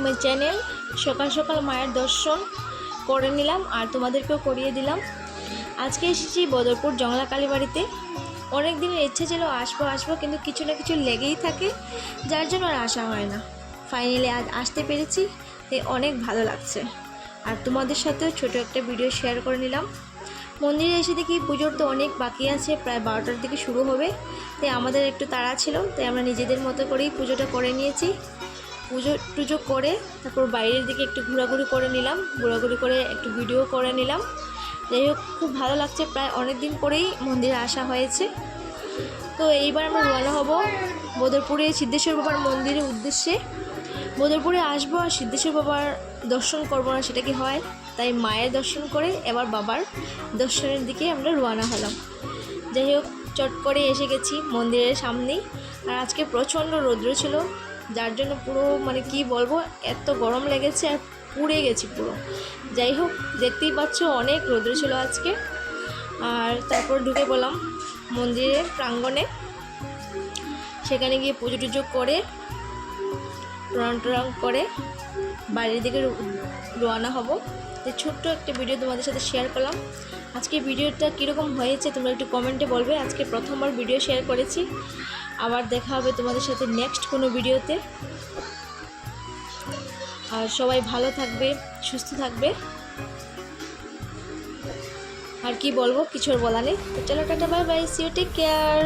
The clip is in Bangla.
My channel. সকাল সকাল মায়ের দর্শন করে নিলাম আর তোমাদেরকেও করিয়ে দিলাম। আজকে এসেছি বদরপুর জংলা কালীবাড়িতে। অনেক দিনের ইচ্ছে ছিল আসবো কিন্তু কিছু না কিছু লেগেই থাকে, যার জন্য আর আসা হয় না। ফাইনালি আজ আসতে পেরেছি, তাই অনেক ভালো লাগছে। আর তোমাদের সাথেও ছোট একটা ভিডিও শেয়ার করে নিলাম। মন্দিরে এসে দেখি পুজোর তো অনেক বাকি আছে, প্রায় 12টার দিকে শুরু হবে। তাই আমাদের একটু তাড়া ছিল, তাই আমরা নিজেদের মতো করেই পুজোটা করে নিয়েছি। পুজো করে তারপর বাইরের দিকে একটু ঘোরাঘুরি করে নিলাম, ঘোরাঘুরি করে একটু ভিডিও করে নিলাম। যাই হোক, খুব ভালো লাগছে, প্রায় অনেক দিন পরেই মন্দিরে আসা হয়েছে। তো এইবার আমরা রওনা হব বদরপুরে সিদ্ধেশ্বর বাবার মন্দিরের উদ্দেশ্যে। বদরপুরে আসবো আর সিদ্ধেশ্বর বাবার দর্শন করবো না, সেটা কি হয়? তাই মায়ের দর্শন করে এবার বাবার দর্শনের দিকে আমরা রওনা হলাম। যাই হোক, চট করে এসে গেছি মন্দিরের সামনেই। আর আজকে প্রচণ্ড রৌদ্র ছিল, যার জন্য পুরো কি বলবো, এত গরম লেগেছে আর পুড়ে গেছি পুরো। যাই হোক, দেখতেই পাচ্ছ অনেক রৌদ্র ছিল আজকে। আর তারপর ঢুকে পড়লাম মন্দিরের প্রাঙ্গণে। সেখানে গিয়ে পুজো টুজো করে রং করে বাড়ির দিকে রওনা হব। তো ছোট্ট একটা ভিডিও তোমাদের সাথে শেয়ার করলাম। আজকে ভিডিওটা কীরকম হয়েছে তোমরা একটু কমেন্টে বলবে। আজকে প্রথমবার ভিডিও শেয়ার করেছি। আবার দেখা হবে তোমাদের সাথে নেক্সট কোনো ভিডিওতে। আর সবাই ভালো থাকবে, সুস্থ থাকবে। আর কি বলবো, কিছু আর বলা নেই। তো চলো, tata, bye bye, see you, take care.